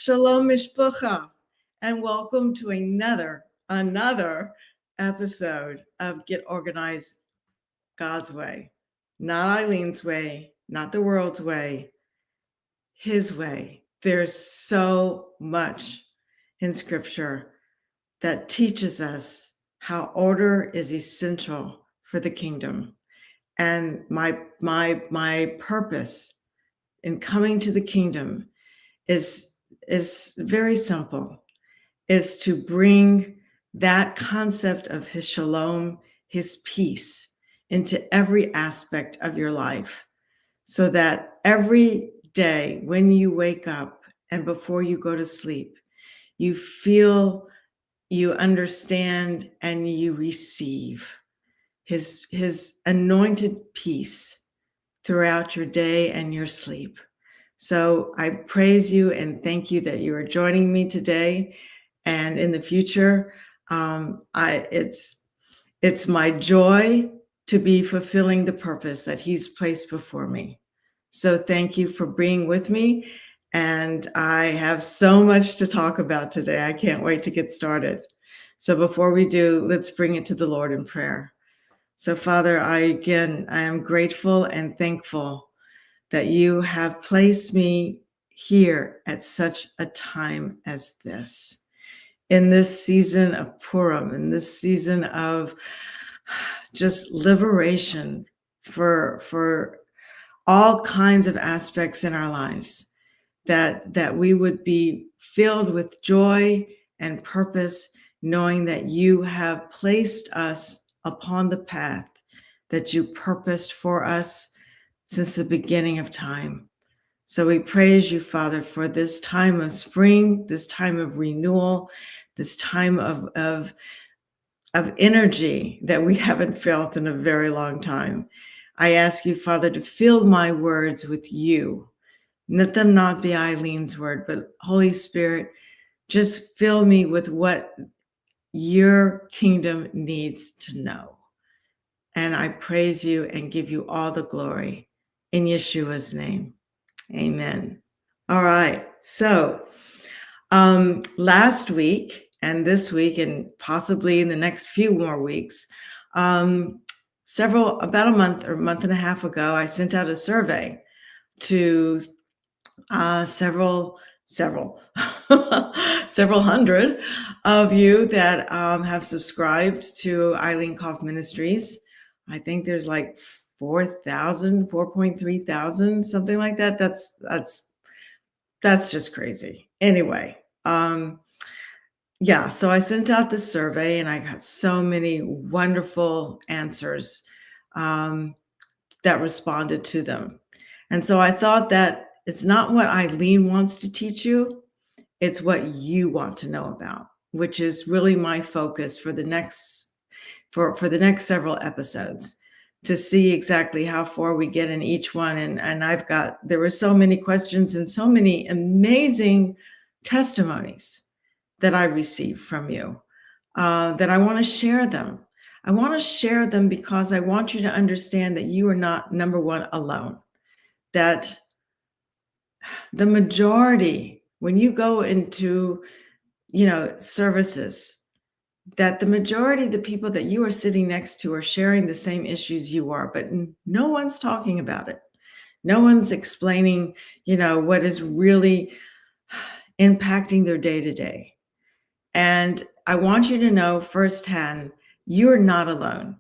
Shalom Mishpucha, and welcome to another episode of Get Organized God's Way. Not Eileen's way, not the world's way, His way. There's so much in Scripture that teaches us how order is essential for the kingdom. And my purpose in coming to the kingdom is very simple, is to bring that concept of his shalom, his peace, into every aspect of your life, so that every day when you wake up and before you go to sleep, you feel, you understand, and you receive his anointed peace throughout your day and your sleep. So I praise you and thank you that you are joining me today and in the future. It's my joy to be fulfilling the purpose that he's placed before me. So thank you for being with me. And I have so much to talk about today. I can't wait to get started. So before we do, let's bring it to the Lord in prayer. So Father, I am grateful and thankful that you have placed me here at such a time as this, in this season of Purim, in this season of just liberation for all kinds of aspects in our lives, that we would be filled with joy and purpose, knowing that you have placed us upon the path that you purposed for us since the beginning of time. So we praise you, Father, for this time of spring, this time of renewal, this time of energy that we haven't felt in a very long time. I ask you, Father, to fill my words with you. Let them not be Eileen's word, but Holy Spirit, just fill me with what your kingdom needs to know. And I praise you and give you all the glory in Yeshua's name. Amen. All right. So last week and this week and possibly in the next few more weeks, about a month and a half ago, I sent out a survey to several hundred of you that have subscribed to Eileen Koff Ministries. I think there's like 4.3 thousand, something like that. That's just crazy. Anyway, so I sent out this survey and I got so many wonderful answers that responded to them. And so I thought that it's not what Eileen wants to teach you, it's what you want to know about, which is really my focus for the next several episodes, to see exactly how far we get in each one. And there were so many questions and so many amazing testimonies that I received from you, that I want to share them. I want to share them because I want you to understand that you are not, number one, alone. That the majority, when you go into, services, that the majority of the people that you are sitting next to are sharing the same issues you are, but no one's talking about it. No one's explaining, what is really impacting their day-to-day. And I want you to know firsthand, you're not alone.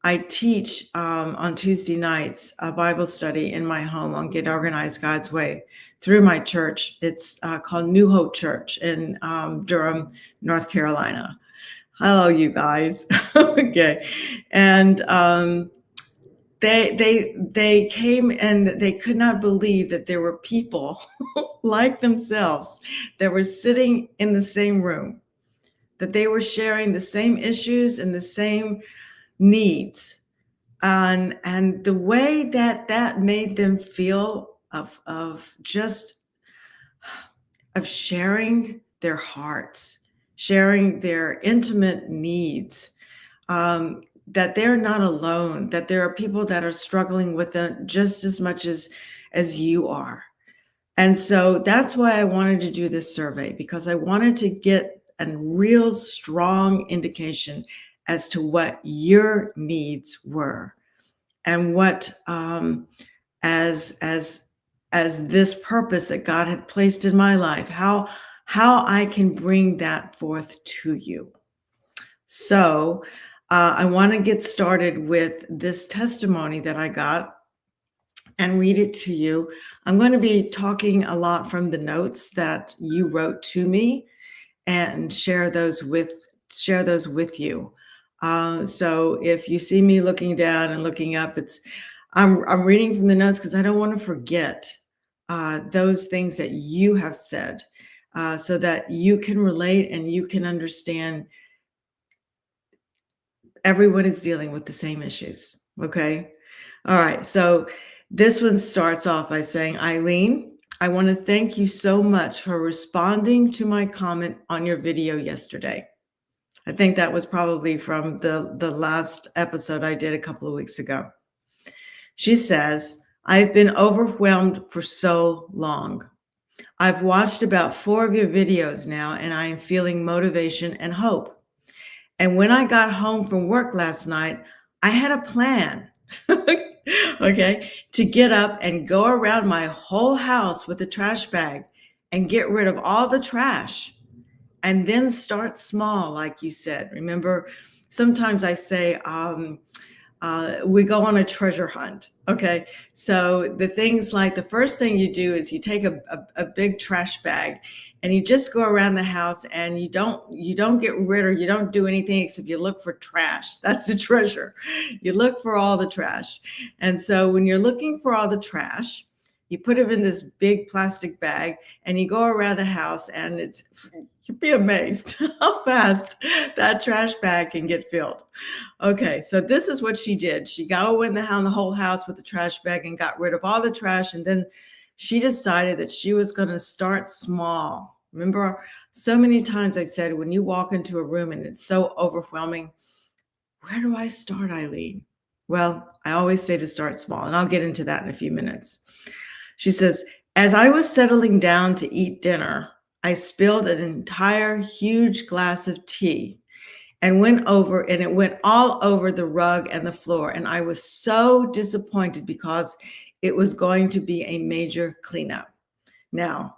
I teach on Tuesday nights a Bible study in my home on Get Organized God's Way through my church. It's called New Hope Church in Durham, North Carolina. Hello, you guys. Okay. And they came and they could not believe that there were people like themselves that were sitting in the same room, that they were sharing the same issues and the same needs. And the way that made them feel of sharing their hearts, sharing their intimate needs, that they're not alone, that there are people that are struggling with it just as much as you are. And so that's why I wanted to do this survey, because I wanted to get a real strong indication as to what your needs were, and what as this purpose that God had placed in my life, how I can bring that forth to you. So I want to get started with this testimony that I got and read it to you. I'm going to be talking a lot from the notes that you wrote to me, and share those with you. So if you see me looking down and looking up, I'm reading from the notes because I don't want to forget those things that you have said, so that you can relate and you can understand. Everyone is dealing with the same issues. Okay. All right. So this one starts off by saying, Eileen, I want to thank you so much for responding to my comment on your video yesterday. I think that was probably from the last episode I did a couple of weeks ago. She says, I've been overwhelmed for so long. I've watched about 4 of your videos now, and I am feeling motivation and hope. And when I got home from work last night, I had a plan, okay, to get up and go around my whole house with a trash bag and get rid of all the trash. And then start small, like you said. Remember, sometimes I say, we go on a treasure hunt. Okay. So the things like the first thing you do is you take a big trash bag and you just go around the house, and you don't get rid, or you don't do anything except you look for trash. That's the treasure. You look for all the trash. And so when you're looking for all the trash, you put them in this big plastic bag and you go around the house, and you'd be amazed how fast that trash bag can get filled. Okay, so this is what she did. She went around the whole house with the trash bag and got rid of all the trash. And then she decided that she was going to start small. Remember, so many times I said, when you walk into a room and it's so overwhelming, where do I start, Eileen? Well, I always say to start small, and I'll get into that in a few minutes. She says, as I was settling down to eat dinner, I spilled an entire huge glass of tea and it went all over the rug and the floor. And I was so disappointed because it was going to be a major cleanup. Now,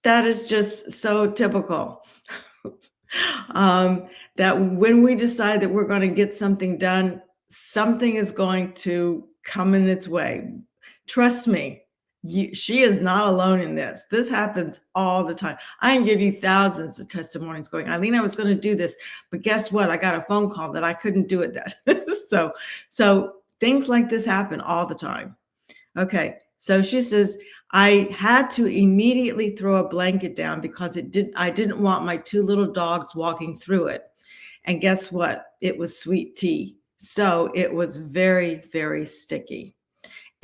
that is just so typical. That when we decide that we're going to get something done, something is going to come in its way. Trust me. She is not alone in this. This happens all the time. I can give you thousands of testimonies going, Eileen, I was going to do this, but guess what? I got a phone call that I couldn't do it then. So things like this happen all the time. Okay. So she says, I had to immediately throw a blanket down because I didn't want my 2 little dogs walking through it. And guess what? It was sweet tea. So it was very, very sticky.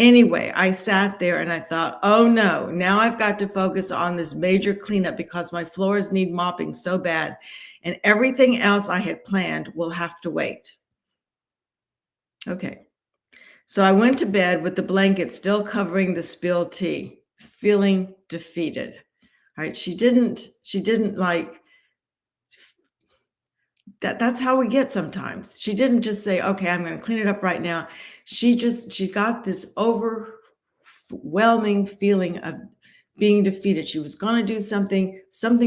Anyway, I sat there and I thought, oh no, now I've got to focus on this major cleanup because my floors need mopping so bad, and everything else I had planned will have to wait. Okay. So I went to bed with the blanket still covering the spilled tea, feeling defeated. All right. She didn't like that. That's how we get sometimes. She didn't just say, okay, I'm going to clean it up right now. She got this overwhelming feeling of being defeated. She was going to do something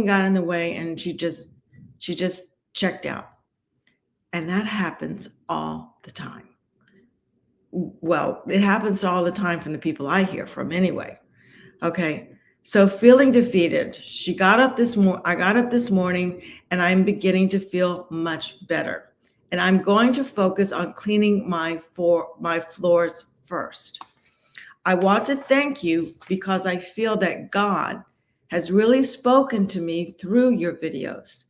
got in the way, and she just checked out. And that happens all the time. Well, it happens all the time from the people I hear from anyway. Okay. So feeling defeated, I got up this morning and I'm beginning to feel much better. And I'm going to focus on cleaning my floors first. I want to thank you because I feel that God has really spoken to me through your videos.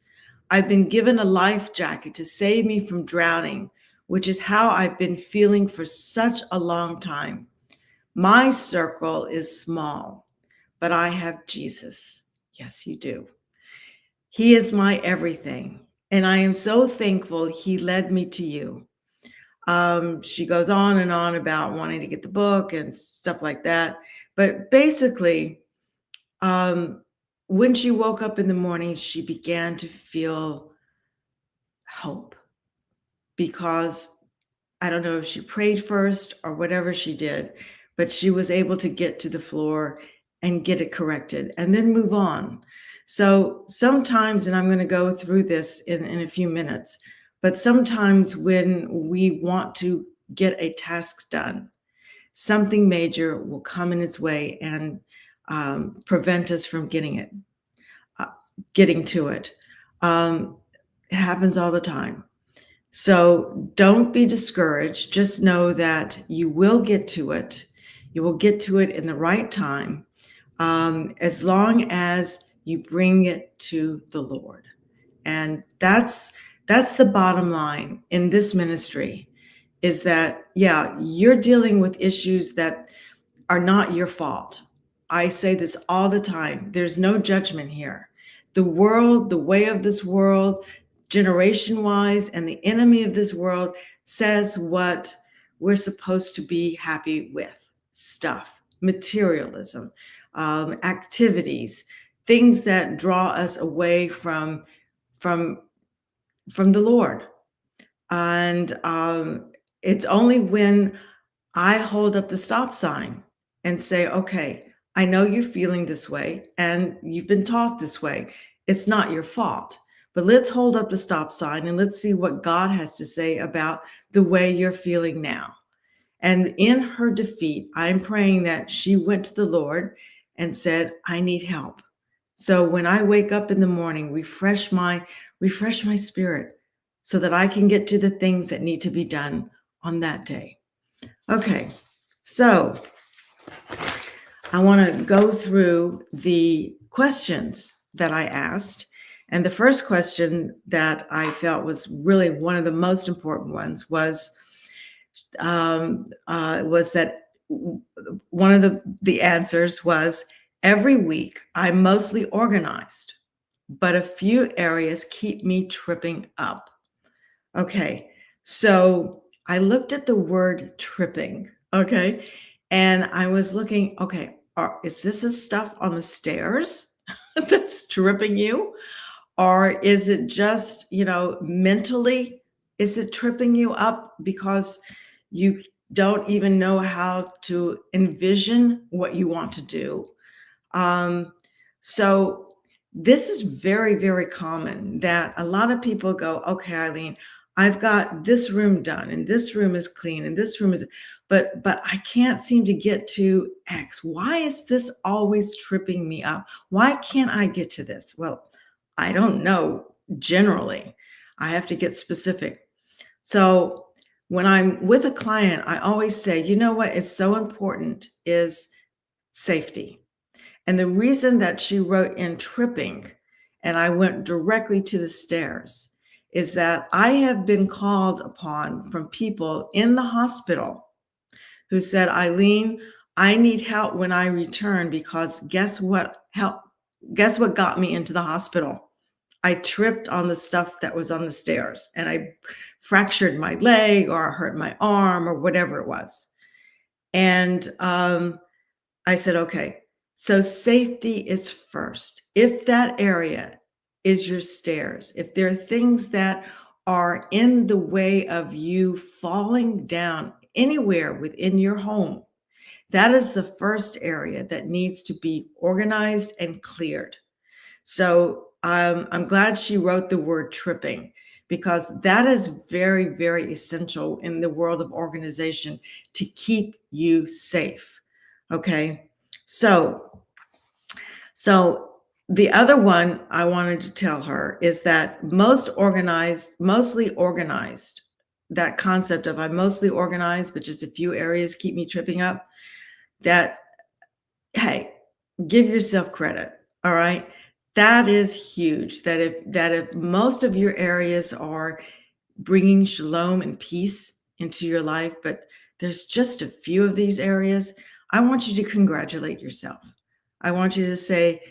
I've been given a life jacket to save me from drowning, which is how I've been feeling for such a long time. My circle is small, but I have Jesus. Yes, you do. He is my everything, and I am so thankful he led me to you. She goes on and on about wanting to get the book and stuff like that. But basically, Um, when she woke up in the morning, she began to feel hope because I don't know if she prayed first or whatever she did, but she was able to get to the floor and get it corrected and then move on. So sometimes, and I'm going to go through this in a few minutes, but sometimes when we want to get a task done, something major will come in its way and prevent us from uh, getting to it. Um, it happens all the time. So don't be discouraged. Just know that you will get to it. You will get to it in the right time, as long as you bring it to the Lord. And that's the bottom line in this ministry, is that, yeah, you're dealing with issues that are not your fault. I say this all the time. There's no judgment here. The world, the way of this world, generation wise, and the enemy of this world says what we're supposed to be happy with: stuff, materialism, activities, things that draw us away from from the Lord. And it's only when I hold up the stop sign and say, okay, I know you're feeling this way and you've been taught this way. It's not your fault. But let's hold up the stop sign and let's see what God has to say about the way you're feeling now. And in her defeat, I'm praying that she went to the Lord and said, I need help. So when I wake up in the morning, refresh my spirit so that I can get to the things that need to be done on that day. Okay, so I want to go through the questions that I asked. And the first question that I felt was really one of the most important ones was that one of the answers was, every week I'm mostly organized, but a few areas keep me tripping up. Okay, so I looked at the word tripping, okay, and I was looking, okay, is this a stuff on the stairs that's tripping you? Or is it just, mentally, is it tripping you up because you don't even know how to envision what you want to do? So this is very, very common, that a lot of people go, okay, Eileen, I've got this room done and this room is clean and this room is, but I can't seem to get to X. Why is this always tripping me up? Why can't I get to this? Well, I don't know. Generally, I have to get specific. So when I'm with a client, I always say, you know what is so important is safety. And the reason that she wrote in tripping and I went directly to the stairs is that I have been called upon from people in the hospital who said, Eileen, I need help when I return because guess what got me into the hospital? I tripped on the stuff that was on the stairs and I fractured my leg or hurt my arm or whatever it was. And I said, okay, so safety is first. If that area is your stairs, if there are things that are in the way of you falling down anywhere within your home, that is the first area that needs to be organized and cleared. So I'm glad she wrote the word tripping, because that is very, very essential in the world of organization to keep you safe. Okay. So the other one I wanted to tell her is that mostly organized, that concept of I'm mostly organized, but just a few areas keep me tripping up, that, hey, give yourself credit. All right. That is huge. That if most of your areas are bringing shalom and peace into your life, but there's just a few of these areas, I want you to congratulate yourself. I want you to say,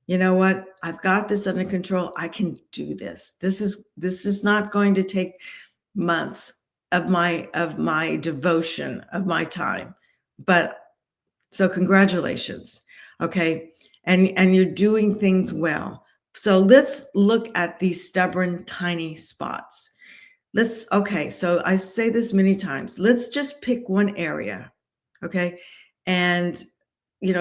you know what? I've got this under control. I can do this. This is not going to take months of my devotion, of my time. But so congratulations. Okay. and you're doing things well. So let's look at these stubborn, tiny spots. Okay, so I say this many times. Let's just pick one area, okay? And,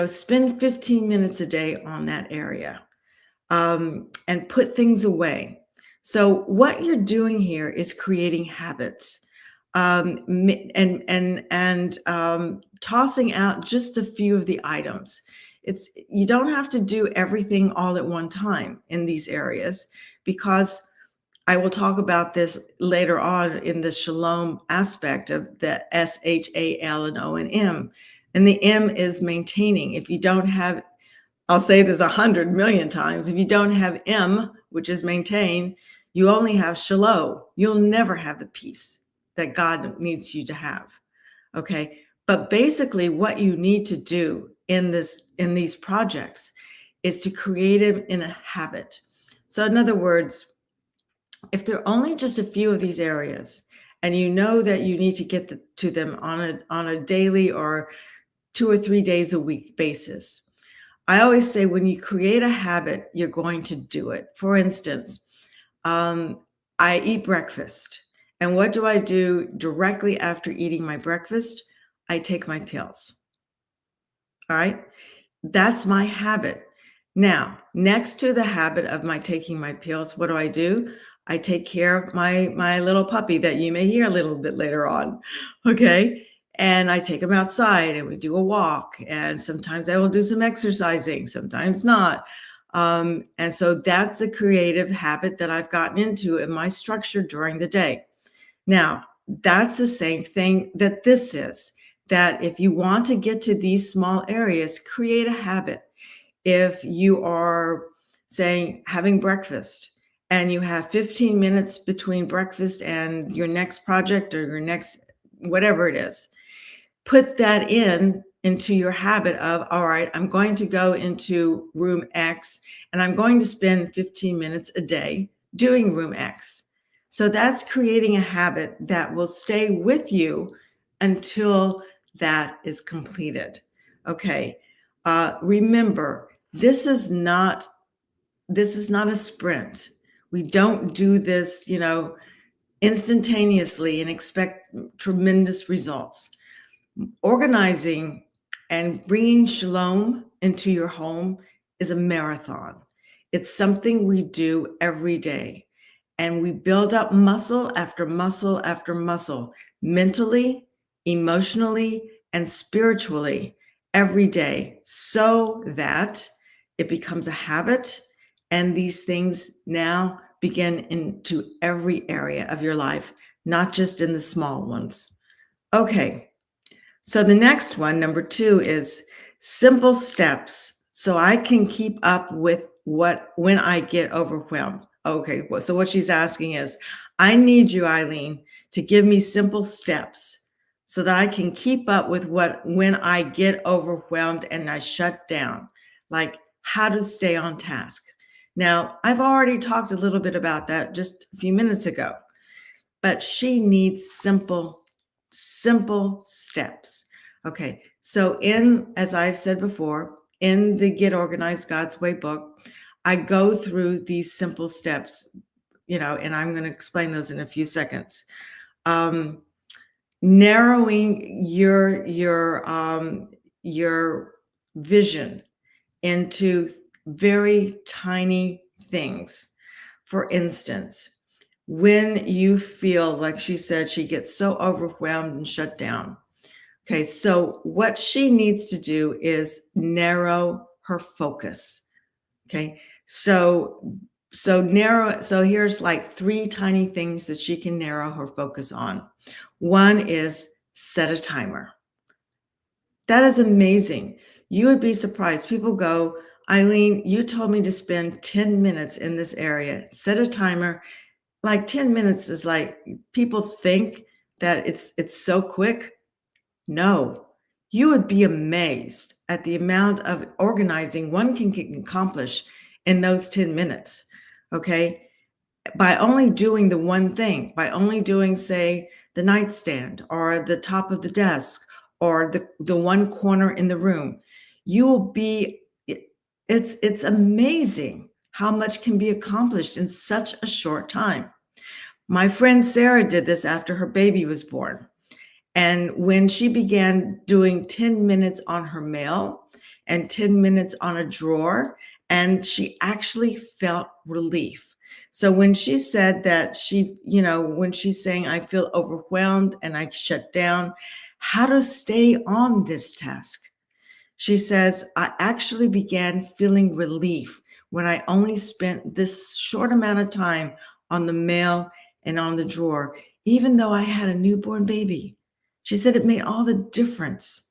spend 15 minutes a day on that area, and put things away. So what you're doing here is creating habits, and tossing out just a few of the items. You don't have to do everything all at one time in these areas, because I will talk about this later on in the shalom aspect of the SHAL and O and M. And the M is maintaining. If you don't have, I'll say this 100 million times, if you don't have M, which is maintain, you only have shalom. You'll never have the peace that God needs you to have. Okay. But basically, what you need to do in these projects is to create it in a habit. So in other words, if there are only just a few of these areas, and you know that you need to get to them on a daily or 2 or 3 days a week basis, I always say when you create a habit, you're going to do it. For instance, I eat breakfast. And what do I do directly after eating my breakfast? I take my pills. All right. That's my habit. Now, next to the habit of my taking my pills, what do? I take care of my little puppy that you may hear a little bit later on. Okay. And I take him outside and we do a walk. And sometimes I will do some exercising, sometimes not. And so that's a creative habit that I've gotten into in my structure during the day. Now, that's the same thing that this is, that if you want to get to these small areas, create a habit. If you are saying having breakfast and you have 15 minutes between breakfast and your next project or your next whatever it is, put that into your habit of, all right, I'm going to go into room X and I'm going to spend 15 minutes a day doing room X. So that's creating a habit that will stay with you until that is completed. Okay. Remember, this is not a sprint. We don't do this, instantaneously and expect tremendous results. Organizing and bringing shalom into your home is a marathon. It's something we do every day. And we build up muscle after muscle after muscle, mentally, emotionally, and spiritually every day, so that it becomes a habit. And these things now begin into every area of your life, not just in the small ones. Okay. So the next one, number 2, is simple steps so I can keep up with when I get overwhelmed. Okay, so what she's asking is, I need you, Eileen, to give me simple steps so that I can keep up with when I get overwhelmed and I shut down, like how to stay on task. Now, I've already talked a little bit about that just a few minutes ago, but she needs simple steps. Okay, so as I've said before, in the Get Organized God's Way book, I go through these simple steps, and I'm going to explain those in a few seconds. Narrowing your vision into very tiny things. For instance, when you feel, like she said, she gets so overwhelmed and shut down. Okay, so what she needs to do is narrow her focus. Okay, so here's like 3 tiny things that she can narrow her focus on. One is set a timer. That is amazing. You would be surprised. People go, Eileen, you told me to spend 10 minutes in this area. Set a timer. Like 10 minutes is like, people think that it's so quick. No, you would be amazed at the amount of organizing one can accomplish in those 10 minutes. Okay. By only doing the one thing, by only doing, say, the nightstand or the top of the desk or the one corner in the room, you will be It's amazing how much can be accomplished in such a short time. My friend Sarah did this after her baby was born. And when she began doing 10 minutes on her mail and 10 minutes on a drawer, and she actually felt relief. So when she said that when she's saying, I feel overwhelmed and I shut down, how to stay on this task? She says, I actually began feeling relief when I only spent this short amount of time on the mail and on the drawer, even though I had a newborn baby. She said it made all the difference.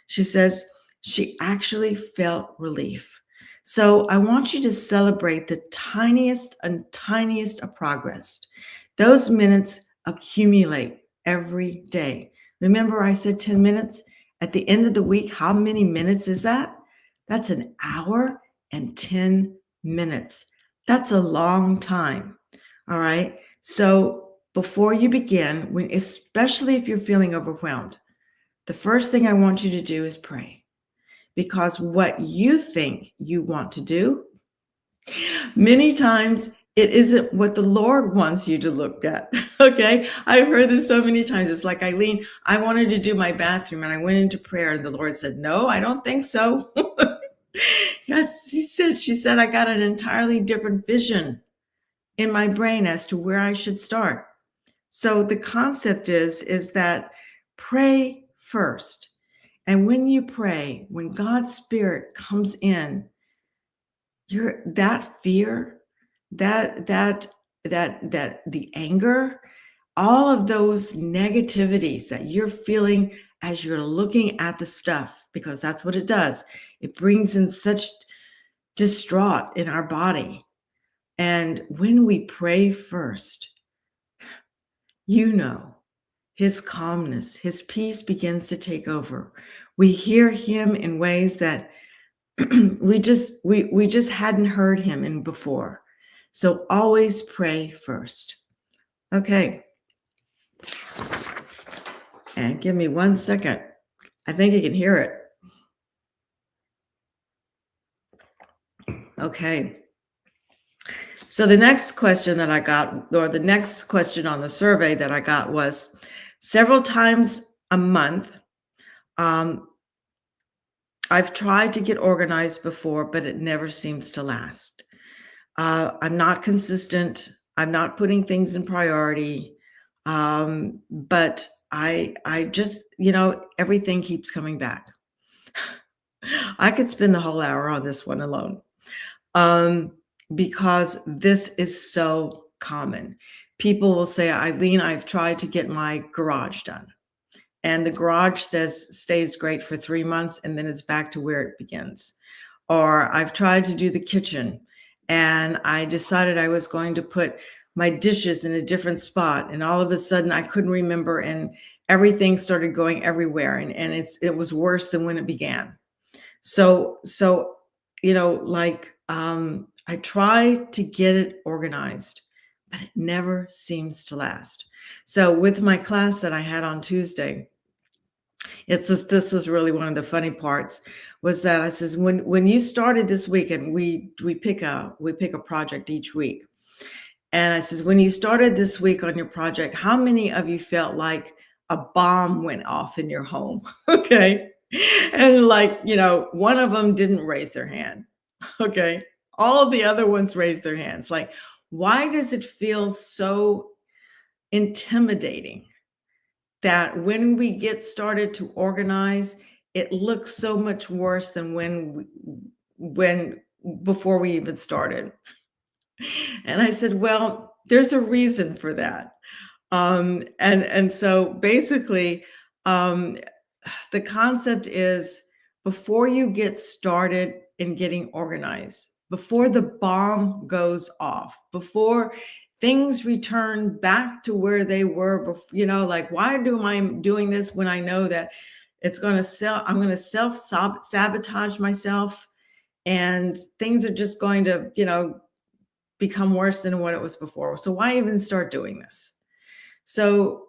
She says she actually felt relief. So I want you to celebrate the tiniest and tiniest of progress. Those minutes accumulate every day. Remember, I said 10 minutes? At the end of the week, how many minutes is that? That's an hour and 10 minutes. That's a long time. All right. So before you begin, especially if you're feeling overwhelmed, the first thing I want you to do is pray, because what you think you want to do, many times it isn't what the Lord wants you to look at. Okay. I've heard this so many times. It's like, Eileen, I wanted to do my bathroom and I went into prayer and the Lord said, no, I don't think so. Yes, she said, I got an entirely different vision in my brain as to where I should start. So the concept is that pray first. And when you pray, when God's Spirit comes in, that fear, that the anger, all of those negativities that you're feeling as you're looking at the stuff, because that's what it does. It brings in such distraught in our body. And when we pray first, his calmness, his peace begins to take over. We hear him in ways that we just hadn't heard him in before. So always pray first. Okay. And give me 1 second. I think you can hear it. Okay. So the next question that I got, or the next question on the survey that I got, was several times a month. I've tried to get organized before, but it never seems to last. I'm not consistent. I'm not putting things in priority. But I just, everything keeps coming back. I could spend the whole hour on this one alone. Because this is so common. People will say, Eileen, I've tried to get my garage done. And the garage stays great for 3 months and then it's back to where it begins. Or I've tried to do the kitchen and I decided I was going to put my dishes in a different spot. And all of a sudden I couldn't remember and everything started going everywhere. And it was worse than when it began. So I try to get it organized, but it never seems to last. So with my class that I had on Tuesday, this was really one of the funny parts, was that I says, when you started this week, and we pick a project each week. And I says, when you started this week on your project, how many of you felt like a bomb went off in your home? Okay. And one of them didn't raise their hand. Okay. All of the other ones raised their hands. Like, why does it feel so intimidating that when we get started to organize, it looks so much worse than before we even started? And I said, well, there's a reason for that. And so basically, the concept is, before you get started in getting organized, before the bomb goes off, before things return back to where they were, like, why am I doing this when I know that I'm going to self-sabotage myself and things are just going to, become worse than what it was before. So why even start doing this? So,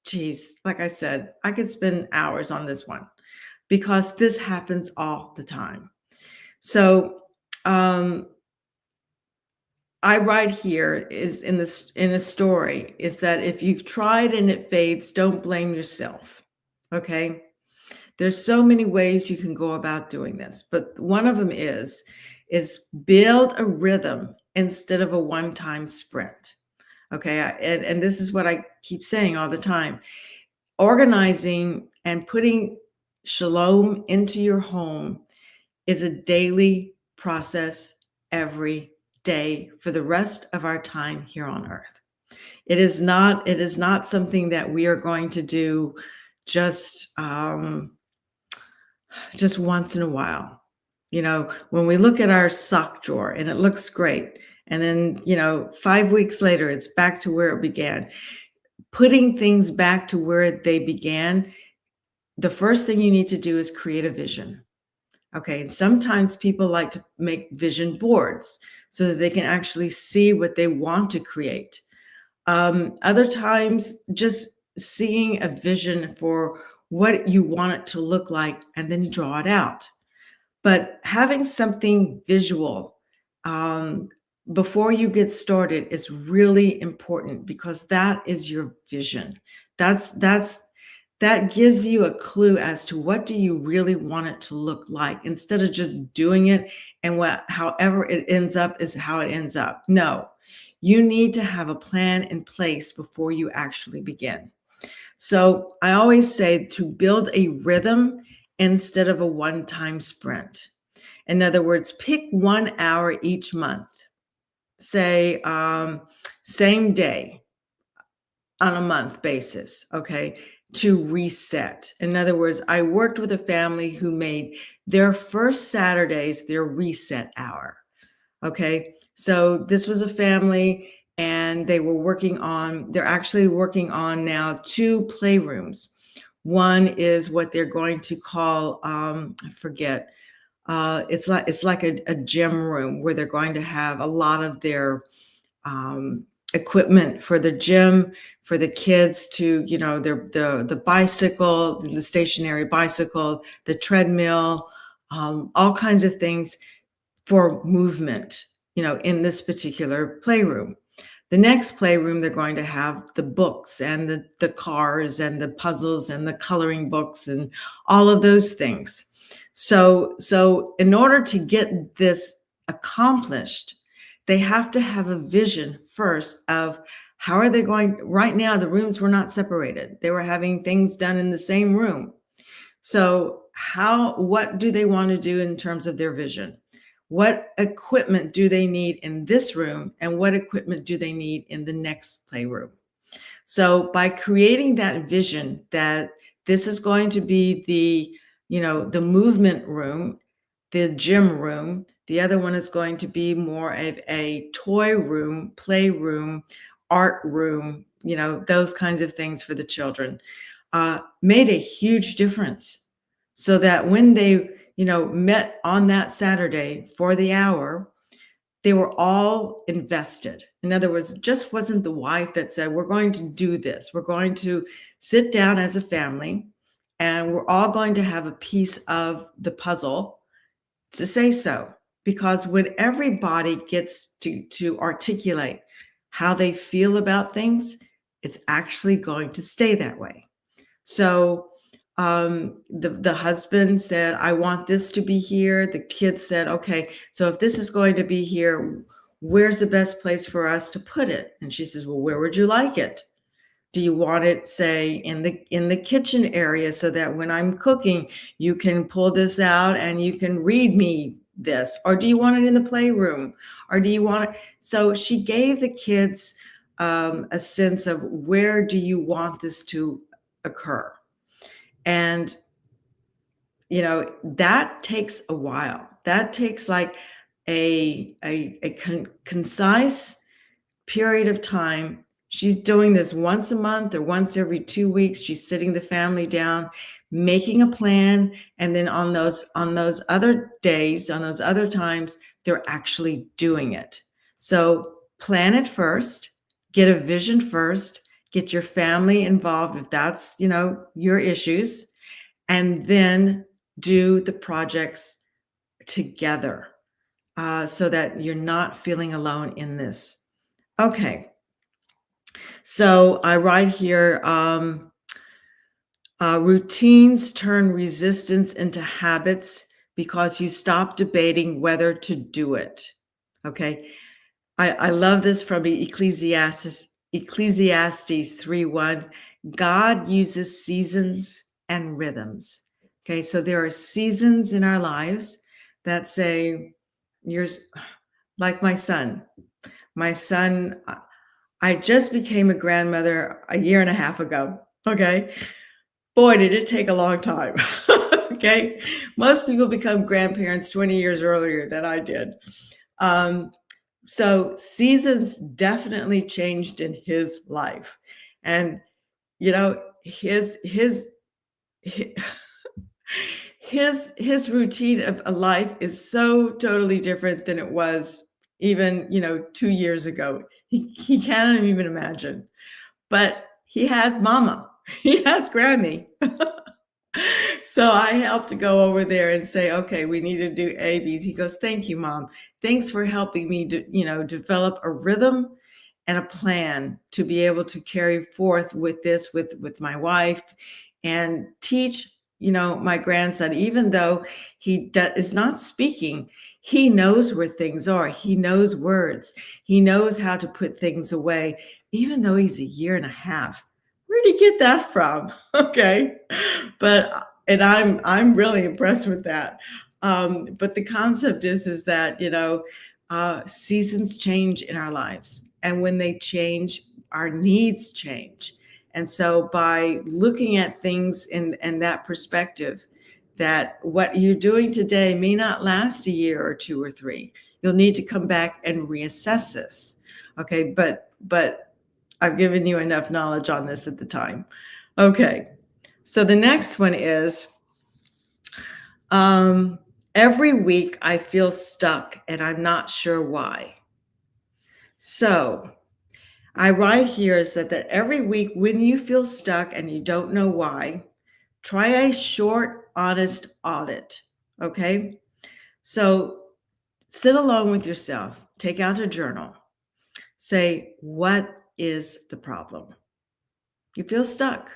geez, like I said, I could spend hours on this one because this happens all the time. So Um, I write here is in a story is that if you've tried and it fades, don't blame yourself. Okay? There's so many ways you can go about doing this, but one of them is build a rhythm instead of a one-time sprint. Okay? And this is what I keep saying all the time. Organizing and putting shalom into your home is a daily process every day for the rest of our time here on earth. It is not something that we are going to do just just once in a while. When we look at our sock drawer and it looks great, and then 5 weeks later it's back to where it began. Putting things back to where they began, the first thing you need to do is create a vision. Okay, and sometimes people like to make vision boards so that they can actually see what they want to create. Other times, just seeing a vision for what you want it to look like, and then you draw it out. But having something visual um, before you get started is really important because that is your vision. That's that gives you a clue as to what do you really want it to look like instead of just doing it and however it ends up is how it ends up. No, you need to have a plan in place before you actually begin. So I always say to build a rhythm instead of a one-time sprint. In other words, pick 1 hour each month, say same day on a month basis, okay, to reset. In other words, I worked with a family who made their first Saturdays their reset hour. Okay. So this was a family and they're actually working on now 2 playrooms. One is what they're going to call, I forget, it's like a gym room where they're going to have a lot of their equipment for the gym for the kids to, the bicycle, the stationary bicycle, the treadmill, all kinds of things for movement, in this particular playroom. The next playroom, they're going to have the books and the cars and the puzzles and the coloring books and all of those things. So in order to get this accomplished, they have to have a vision first of how are they going. Right now, the rooms were not separated. They were having things done in the same room. So what do they want to do in terms of their vision? What equipment do they need in this room and what equipment do they need in the next playroom? So by creating that vision that this is going to be the movement room, the gym room, the other one is going to be more of a toy room, play room, art room, those kinds of things for the children, made a huge difference. So that when they, met on that Saturday for the hour, they were all invested. In other words, it just wasn't the wife that said, we're going to do this. We're going to sit down as a family and we're all going to have a piece of the puzzle to say so. Because when everybody gets to articulate how they feel about things, it's actually going to stay that way. So the husband said, I want this to be here. The kid said, okay, so if this is going to be here, where's the best place for us to put it? And she says, well, where would you like it? Do you want it, say, in the kitchen area so that when I'm cooking, you can pull this out and you can read me this? Or do you want it in the playroom? Or do you want it? So she gave the kids a sense of where do you want this to occur? And, that takes a while. That takes like a concise period of time. She's doing this once a month or once every 2 weeks. She's sitting the family down, making a plan. And then on those other days, on those other times, they're actually doing it. So plan it first, get a vision first, get your family involved if that's, your issues, and then do the projects together. so that you're not feeling alone in this. Okay. So I write here, routines turn resistance into habits because you stop debating whether to do it. Okay. I love this from Ecclesiastes 3:1. God uses seasons and rhythms. Okay, so there are seasons in our lives that say, "Yours," like my son. My son, I just became a grandmother a year and a half ago. Okay, boy, did it take a long time. Okay, most people become grandparents 20 years earlier than I did. Um, so seasons definitely changed in his life. And you know, hi- his routine of a life is so totally different than it was even, 2 years ago. He can't even imagine. But he has mama. He has Grammy. So I helped to go over there and say, okay, we need to do A, B's. He goes, thank you, Mom. Thanks for helping me to, develop a rhythm and a plan to be able to carry forth with this, with my wife and teach, my grandson, even though he is not speaking, he knows where things are. He knows words. He knows how to put things away, even though he's a year and a half. Where'd he get that from? Okay. But and I'm really impressed with that. But the concept is that seasons change in our lives, and when they change, our needs change. And so, by looking at things in that perspective, that what you're doing today may not last a year or two or three. You'll need to come back and reassess this. Okay, but I've given you enough knowledge on this at the time. Okay. So the next one is every week I feel stuck and I'm not sure why. So I write here is that every week when you feel stuck and you don't know why, try a short, honest audit. Okay. So sit alone with yourself, take out a journal, say, what is the problem? You feel stuck.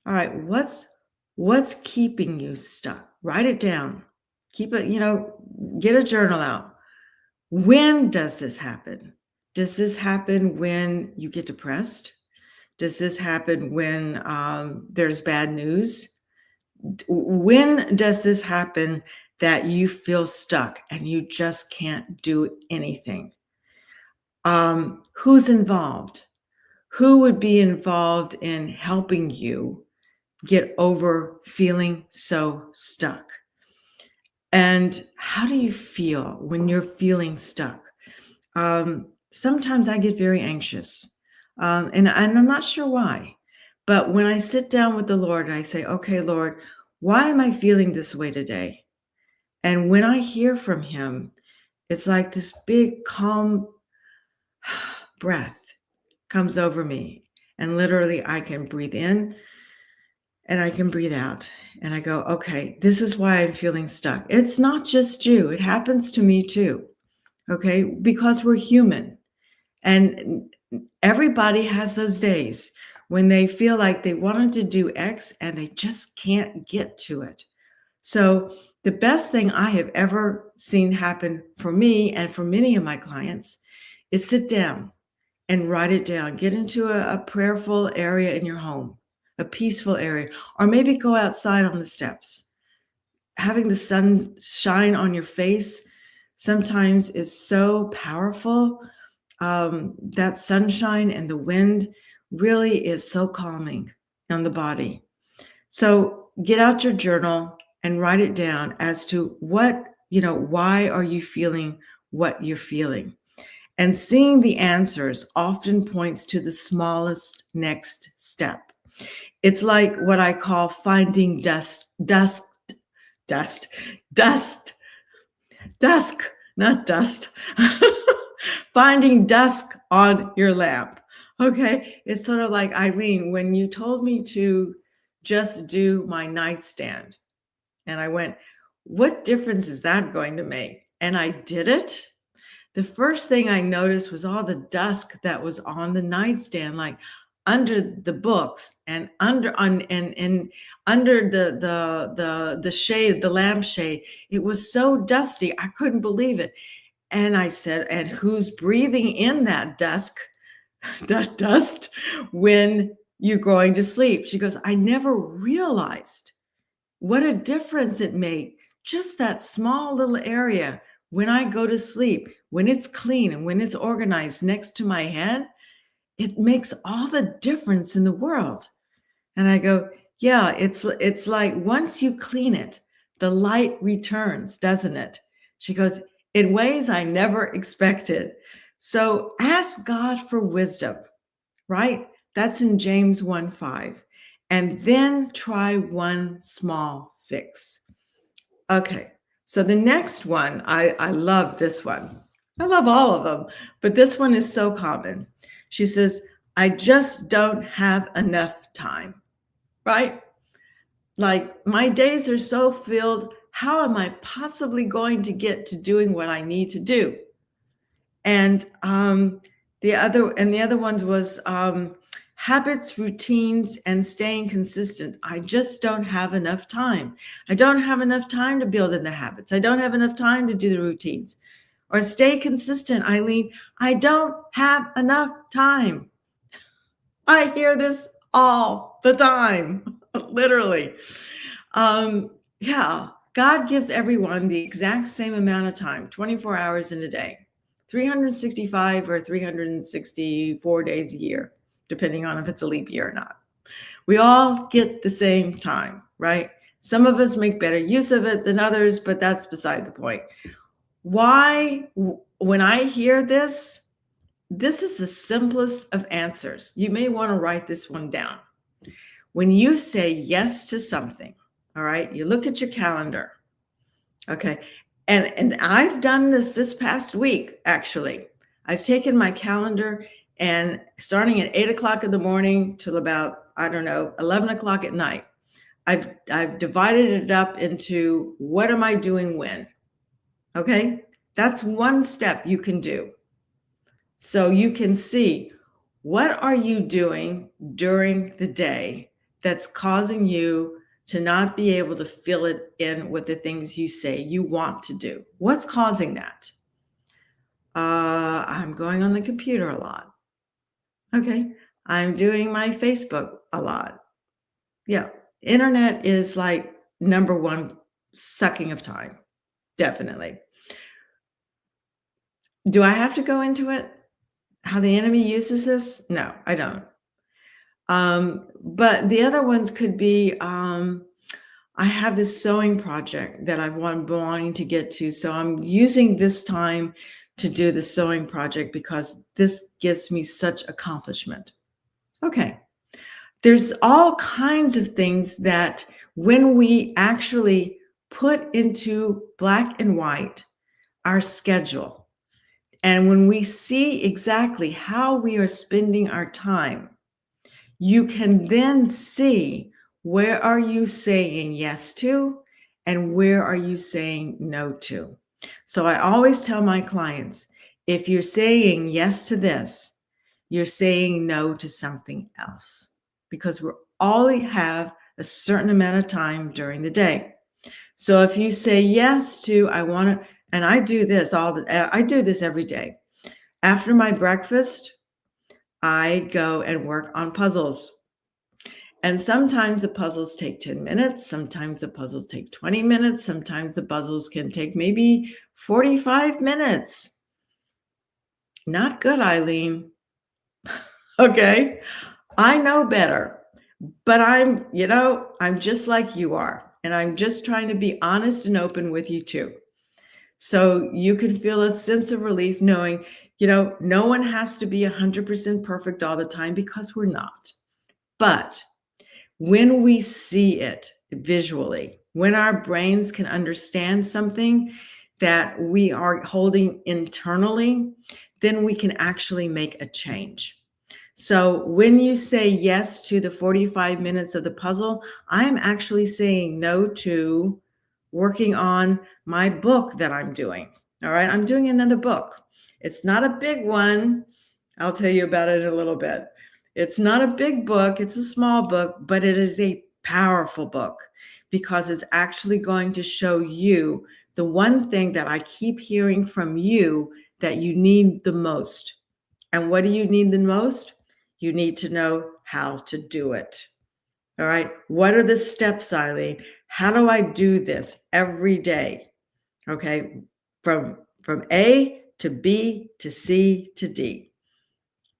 All right, what's keeping you stuck? Write it down. Keep it, get a journal out. When does this happen? Does this happen when you get depressed? Does this happen when there's bad news? When does this happen that you feel stuck and you just can't do anything? Who's involved? Who would be involved in helping you get over feeling so stuck? And how do you feel when you're feeling stuck? Sometimes I get very anxious, and I'm not sure why. But when I sit down with the Lord and I say, okay, Lord, why am I feeling this way today? And when I hear from Him, it's like this big calm breath comes over me. And literally, I can breathe in and I can breathe out. And I go, okay, this is why I'm feeling stuck. It's not just you, it happens to me too. Okay, because we're human. And everybody has those days when they feel like they wanted to do X and they just can't get to it. So, the best thing I have ever seen happen for me and for many of my clients is sit down and write it down. Get into a prayerful area in your home, a peaceful area, or maybe go outside on the steps. Having the sun shine on your face sometimes is so powerful. That sunshine and the wind really is so calming on the body. So get out your journal and write it down as to why are you feeling what you're feeling? And seeing the answers often points to the smallest next step. It's like what I call finding dusk, not dust. Finding dusk on your lamp. Okay. It's sort of like, Eileen, when you told me to just do my nightstand, and I went, what difference is that going to make? and I did it, the first thing I noticed was all the dust that was on the nightstand, like under the books and under the shade, the lampshade. It was so dusty, I couldn't believe it. And I said, and who's breathing in that that dust when you're going to sleep? She goes, I never realized what a difference it made. Just that small little area when I go to sleep, when it's clean and when it's organized next to my head, it makes all the difference in the world. And I go, yeah, it's like once you clean it, the light returns, doesn't it? She goes, in ways I never expected. So ask God for wisdom, right? That's in James 1:5. And then try one small fix. Okay, so the next one, I love this one. I love all of them, but this one is so common. She says, I just don't have enough time, right? Like my days are so filled. How am I possibly going to get to doing what I need to do? And the other ones was habits, routines, and staying consistent. I just don't have enough time. I don't have enough time to build in the habits. I don't have enough time to do the routines. Or stay consistent, Eileen. I don't have enough time. I hear this all the time, literally. Yeah, God gives everyone the exact same amount of time, 24 hours in a day, 365 or 364 days a year, depending on if it's a leap year or not. We all get the same time, right? Some of us make better use of it than others, but that's beside the point. Why, when I hear this is the simplest of answers. You may want to write this one down. When you say yes to something, all right, you look at your calendar. Okay. And I've done this past week, actually. I've taken my calendar and starting at 8:00 in the morning till about, 11 o'clock at night, I've divided it up into what am I doing when? Okay. That's one step you can do. So you can see what are you doing during the day that's causing you to not be able to fill it in with the things you say you want to do. What's causing that? I'm going on the computer a lot. Okay. I'm doing my Facebook a lot. Yeah. Internet is like number one sucking of time. Definitely. Do I have to go into it? How the enemy uses this? No, I don't. But the other ones could be, I have this sewing project that I've been wanting to get to. So I'm using this time to do the sewing project because this gives me such accomplishment. Okay. There's all kinds of things that when we actually put into black and white our schedule, and when we see exactly how we are spending our time, you can then see where are you saying yes to and where are you saying no to. So I always tell my clients, if you're saying yes to this, you're saying no to something else because we all have a certain amount of time during the day. So if you say yes to, I want to, and I do this I do this every day. After my breakfast, I go and work on puzzles. And sometimes the puzzles take 10 minutes. Sometimes the puzzles take 20 minutes. Sometimes the puzzles can take maybe 45 minutes. Not good, Eileen. Okay. I know better, but I'm just like you are. And I'm just trying to be honest and open with you too. So you can feel a sense of relief knowing, no one has to be 100% perfect all the time because we're not. But when we see it visually, when our brains can understand something that we are holding internally, then we can actually make a change. So when you say yes to the 45 minutes of the puzzle, I'm actually saying no to working on my book that I'm doing. All right. I'm doing another book. It's not a big one. I'll tell you about it in a little bit. It's not a big book. It's a small book, but it is a powerful book because it's actually going to show you the one thing that I keep hearing from you that you need the most. And what do you need the most? You need to know how to do it. All right. What are the steps, Eileen? How do I do this every day? Okay. From A to B to C to D.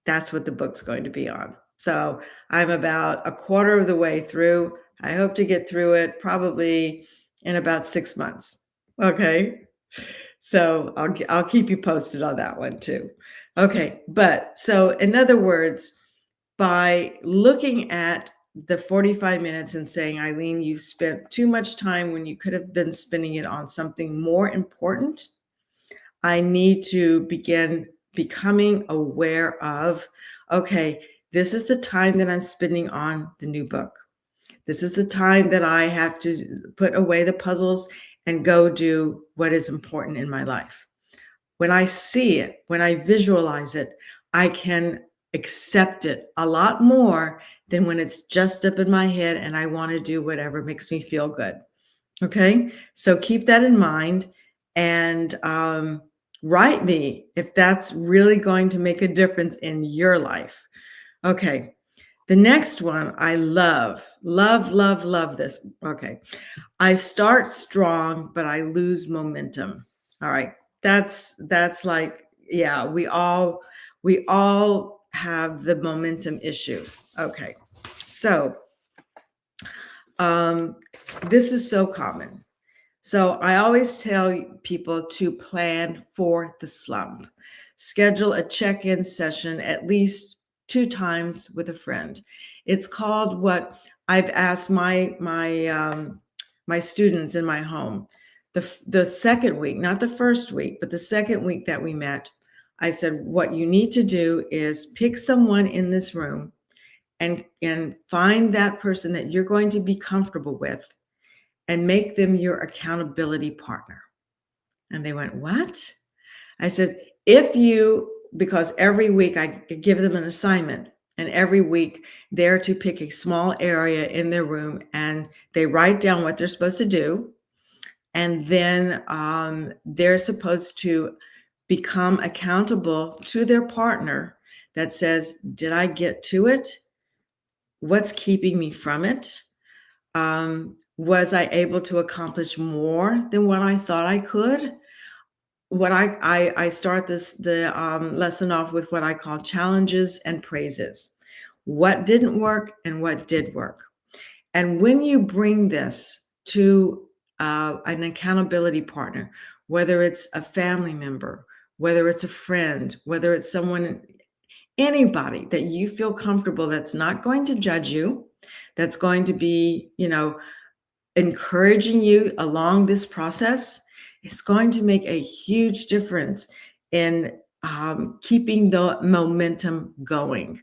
That's what the book's going to be on. So I'm about a quarter of the way through. I hope to get through it probably in about 6 months. Okay. So I'll keep you posted on that one too. Okay. But so in other words, by looking at the 45 minutes and saying, Eileen, you've spent too much time when you could have been spending it on something more important, I need to begin becoming aware of, okay, this is the time that I'm spending on the new book. This is the time that I have to put away the puzzles and go do what is important in my life. When I see it, when I visualize it, I can accept it a lot more than when it's just up in my head and I want to do whatever makes me feel good. Okay. So keep that in mind and write me if that's really going to make a difference in your life. Okay. The next one I love this. Okay. I start strong, but I lose momentum. All right. That's like, yeah, we all have the momentum issue. Okay. So this is so common. So I always tell people to plan for the slump. Schedule a check-in session at least 2 times with a friend. It's called what I've asked my students in my home. The second week, not the first week, but the second week that we met, I said, what you need to do is pick someone in this room and find that person that you're going to be comfortable with and make them your accountability partner. And they went, what? I said, because every week I give them an assignment, and every week they're to pick a small area in their room and they write down what they're supposed to do. And then they're supposed to become accountable to their partner that says, did I get to it? What's keeping me from it? Was I able to accomplish more than what I thought I could? What I start the lesson off with what I call challenges and praises. What didn't work and what did work. And when you bring this to an accountability partner, whether it's a family member, whether it's a friend, whether it's someone, anybody that you feel comfortable that's not going to judge you, that's going to be, encouraging you along this process, it's going to make a huge difference in keeping the momentum going.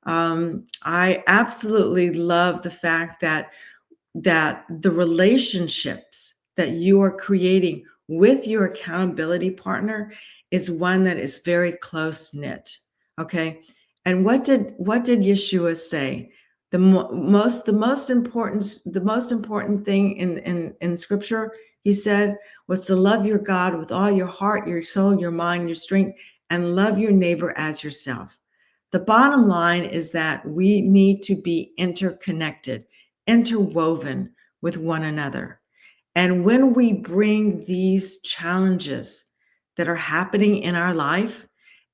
I absolutely love the fact that the relationships that you are creating with your accountability partner is one that is very close knit. Okay. And what did Yeshua say? The most important thing in scripture, he said, was to love your God with all your heart, your soul, your mind, your strength, and love your neighbor as yourself. The bottom line is that we need to be interconnected, interwoven with one another. And when we bring these challenges that are happening in our life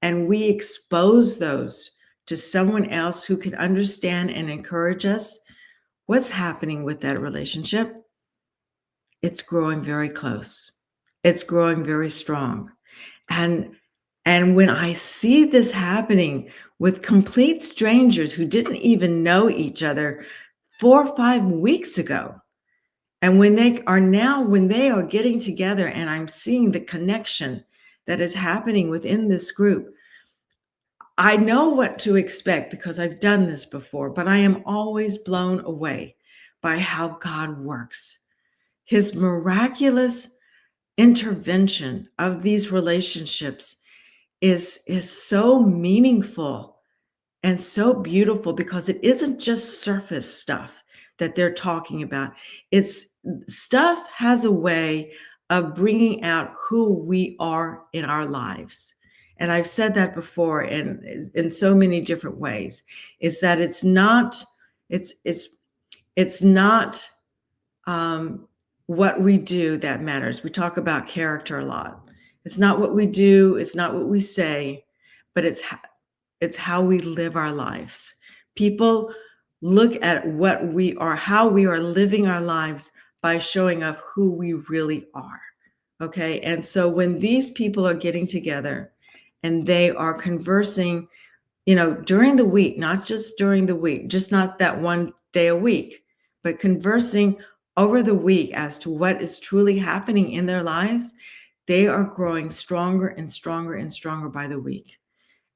and we expose those to someone else who can understand and encourage us, what's happening with that relationship? It's growing very close. It's growing very strong. And when I see this happening with complete strangers who didn't even know each other 4 or 5 weeks ago, and when they are getting together and I'm seeing the connection that is happening within this group, I know what to expect because I've done this before, but I am always blown away by how God works. His miraculous intervention of these relationships is so meaningful and so beautiful, because it isn't just surface stuff that they're talking about. It's stuff has a way of bringing out who we are in our lives. And I've said that before in so many different ways, is that it's it's not what we do that matters. We talk about character a lot. It's not what we do, it's not what we say, but it's how we live our lives. People look at what we are, how we are living our lives by showing up who we really are. Okay. And so when these people are getting together and they are conversing, during the week, not just during the week, just not that one day a week, but conversing over the week as to what is truly happening in their lives, they are growing stronger and stronger and stronger by the week.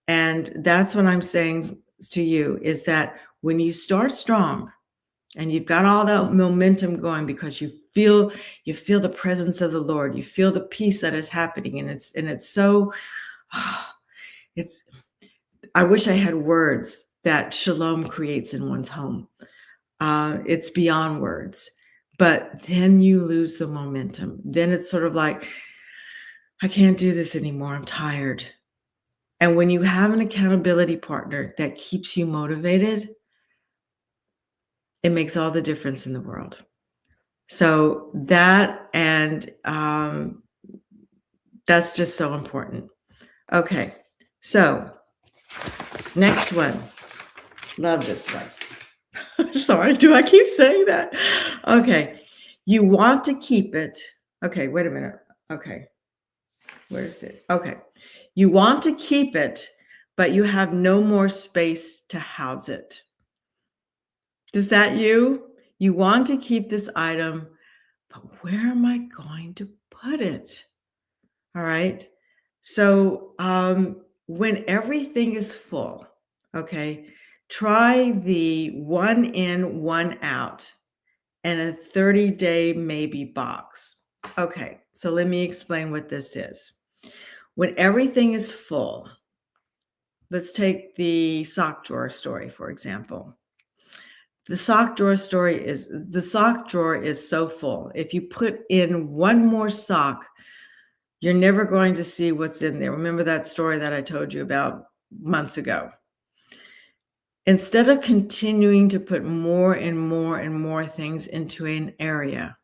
And that's what I'm saying to you, is that when you start strong and you've got all that momentum going because you feel the presence of the Lord, you feel the peace that is happening, and it's so it's I wish I had words that shalom creates in one's home. It's beyond words. But then you lose the momentum. Then it's sort of like, I can't do this anymore. I'm tired. And when you have an accountability partner that keeps you motivated, it makes all the difference in the world. So that, and that's just so important. Okay. So next one. Love this one. Sorry, do I keep saying that? Okay. You want to keep it. Okay, wait a minute. Okay. Where is it? Okay. You want to keep it, but you have no more space to house it. Is that you? You want to keep this item, but where am I going to put it? All right. So when everything is full, okay, try the one in, one out, and a 30-day maybe box. Okay, so let me explain what this is. When everything is full, let's take the sock drawer story, for example. The sock drawer is so full. If you put in one more sock, you're never going to see what's in there. Remember that story that I told you about months ago? Instead of continuing to put more and more and more things into an area,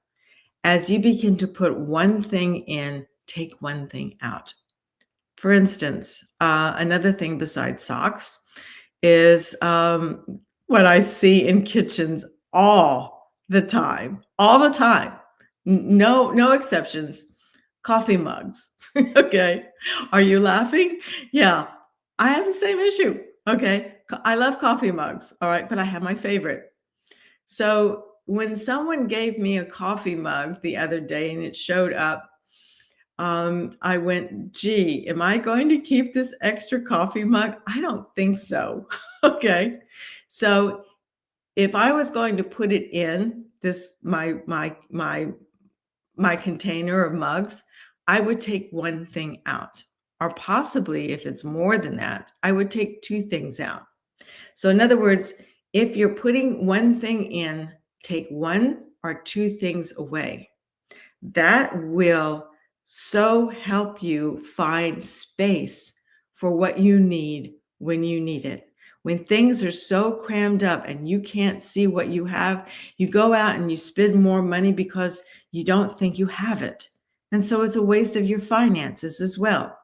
as you begin to put one thing in, take one thing out. For instance, another thing besides socks is what I see in kitchens all the time, no exceptions. Coffee mugs. Okay. Are you laughing? Yeah. I have the same issue. Okay. I love coffee mugs. All right. But I have my favorite. So when someone gave me a coffee mug the other day and it showed up, I went, gee, am I going to keep this extra coffee mug? I don't think so. Okay. So if I was going to put it in my container of mugs, I would take one thing out. Or possibly, if it's more than that, I would take two things out. So in other words, if you're putting one thing in, take one or two things away. That will so help you find space for what you need when you need it. When things are so crammed up and you can't see what you have, you go out and you spend more money because you don't think you have it. And so it's a waste of your finances as well.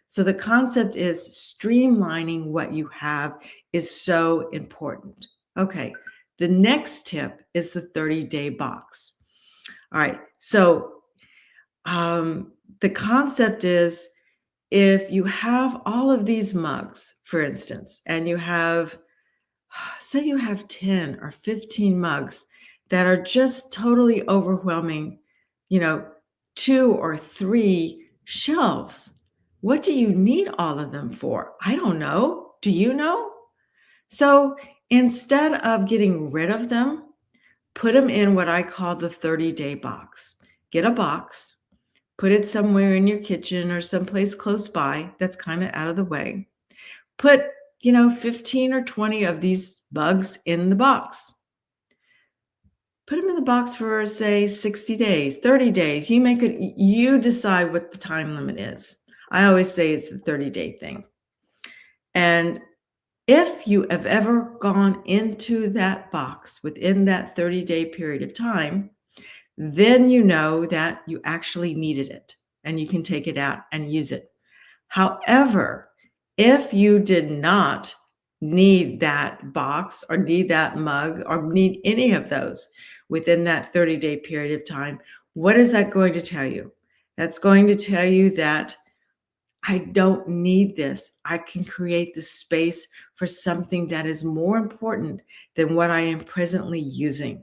So the concept is streamlining what you have is so important. Okay, the next tip is the 30-day box. All right, so the concept is, if you have all of these mugs, for instance, and you have, say you have 10 or 15 mugs that are just totally overwhelming, 2 or 3 shelves. What do you need all of them for? I don't know. Do you know? So instead of getting rid of them, put them in what I call the 30-day box. Get a box, Put it somewhere in your kitchen or someplace close by that's kind of out of the way. Put, 15 or 20 of these bugs in the box. Put them in the box for, say, 60 days, 30 days. You decide what the time limit is. I always say it's the 30-day thing. And if you have ever gone into that box within that 30-day period of time, then you know that you actually needed it and you can take it out and use it. However, if you did not need that box or need that mug or need any of those within that 30-day period of time, what is that going to tell you? That's going to tell you that I don't need this. I can create the space for something that is more important than what I am presently using.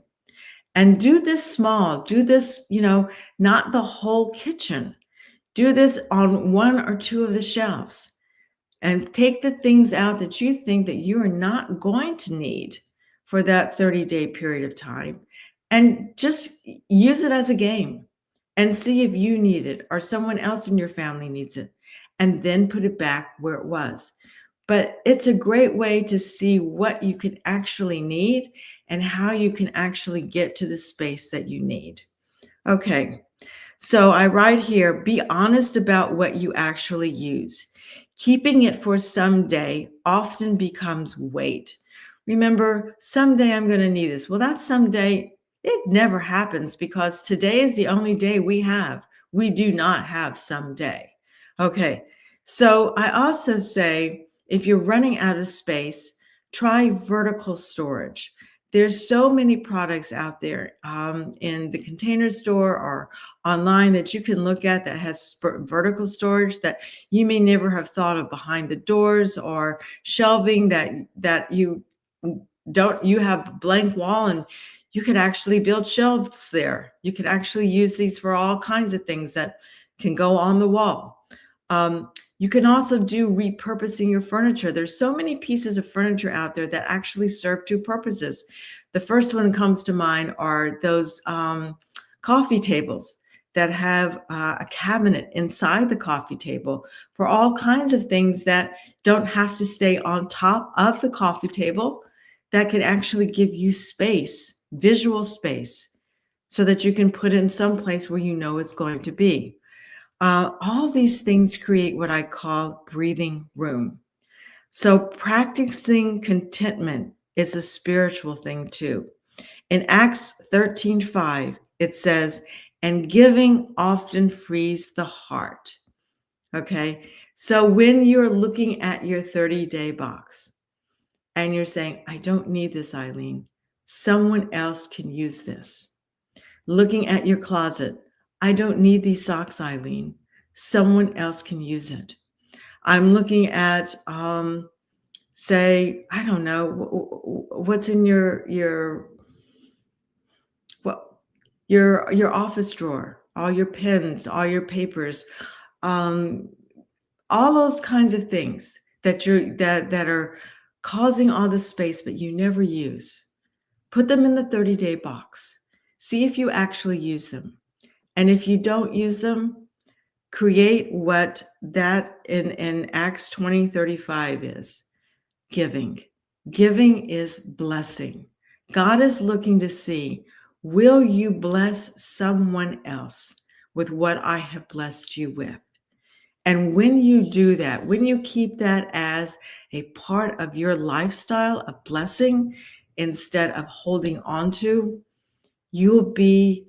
And do this small. Do this, not the whole kitchen. Do this on one or two of the shelves and take the things out that you think that you are not going to need for that 30-day period of time and just use it as a game and see if you need it or someone else in your family needs it, and then put it back where it was. But it's a great way to see what you can actually need and how you can actually get to the space that you need. Okay, so I write here, be honest about what you actually use. Keeping it for someday often becomes weight. Remember, someday I'm going to need this. Well, that someday, it never happens because today is the only day we have. We do not have someday. Okay, so I also say, if you're running out of space, try vertical storage. There's so many products out there in the Container Store or online that you can look at that has vertical storage that you may never have thought of, behind the doors or shelving that you have blank wall, and you could actually build shelves there. You could actually use these for all kinds of things that can go on the wall. You can also do repurposing your furniture. There's so many pieces of furniture out there that actually serve two purposes. The first one comes to mind are those coffee tables that have a cabinet inside the coffee table for all kinds of things that don't have to stay on top of the coffee table, that can actually give you space, visual space, so that you can put it in some place where you know it's going to be. All these things create what I call breathing room. So practicing contentment is a spiritual thing too. In Acts 13:5, it says, and giving often frees the heart. Okay. So when you're looking at your 30-day box and you're saying, I don't need this, Eileen, someone else can use this. Looking at your closet, I don't need these socks, Eileen, someone else can use it. I'm looking at, say, I don't know, what's in your office drawer, all your pens, all your papers, all those kinds of things that are causing all this space but you never use. Put them in the 30-day box. See if you actually use them. And if you don't use them, create what that in Acts 20:35 is. Giving. Giving is blessing. God is looking to see, will you bless someone else with what I have blessed you with? And when you do that, when you keep that as a part of your lifestyle of blessing instead of holding on to, you'll be,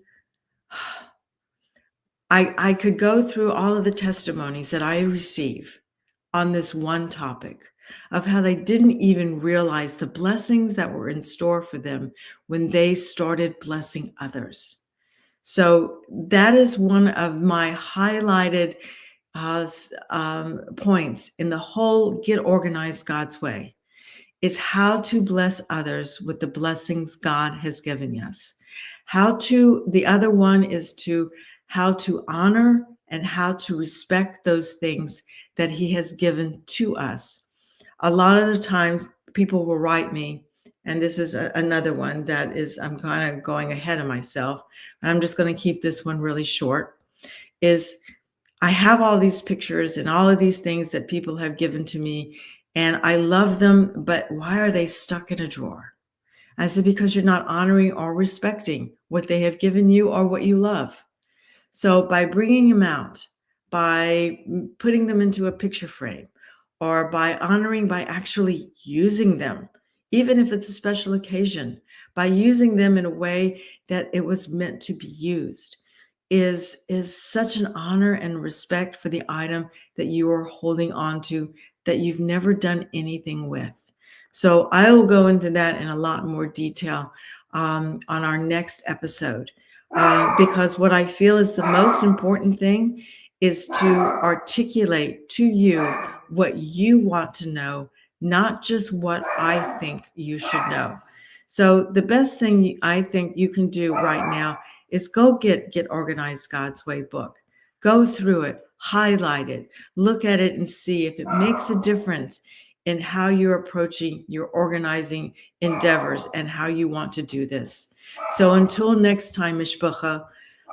I could go through all of the testimonies that I receive on this one topic of how they didn't even realize the blessings that were in store for them when they started blessing others. So that is one of my highlighted points in the whole Get Organized God's Way, is how to bless others with the blessings God has given us. The other one is how to honor and how to respect those things that He has given to us. A lot of the times people will write me, and this is another one that is, I'm kind of going ahead of myself. I'm just going to keep this one really short. is I have all these pictures and all of these things that people have given to me, and I love them, but why are they stuck in a drawer? I said, because you're not honoring or respecting what they have given you or what you love. So by bringing them out, by putting them into a picture frame, or by honoring by actually using them, even if it's a special occasion, by using them in a way that it was meant to be used, is such an honor and respect for the item that you are holding on to that you've never done anything with. So I will go into that in a lot more detail on our next episode, because what I feel is the most important thing is to articulate to you what you want to know, not just what I think you should know. So the best thing I think you can do right now is go get Organized God's Way book. Go through it, highlight it, look at it and see if it makes a difference in how you're approaching your organizing endeavors and how you want to do this. So until next time, Mishpacha,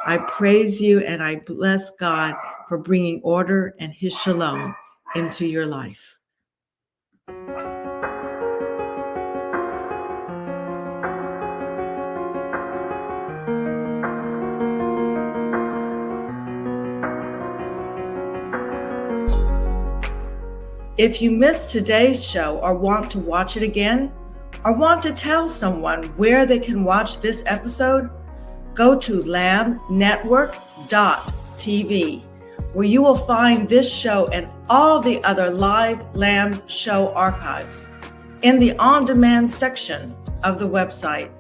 I praise you and I bless God for bringing order and his shalom into your life. If you missed today's show or want to watch it again, or want to tell someone where they can watch this episode, go to lambnetwork.tv, where you will find this show and all the other live Lamb show archives in the on-demand section of the website.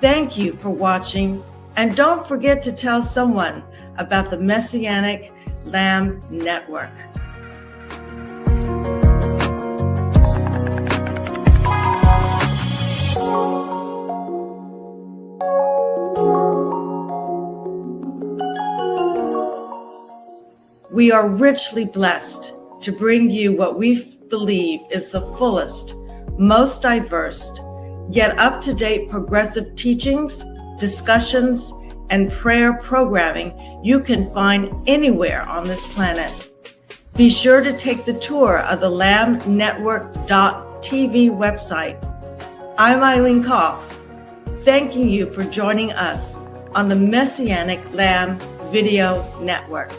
Thank you for watching, and don't forget to tell someone about the Messianic Lamb Network. We are richly blessed to bring you what we believe is the fullest, most diverse, yet up-to-date progressive teachings, discussions, and prayer programming you can find anywhere on this planet. Be sure to take the tour of the lambnetwork.tv website. I'm Eileen Koff, thanking you for joining us on the Messianic Lamb Video Network.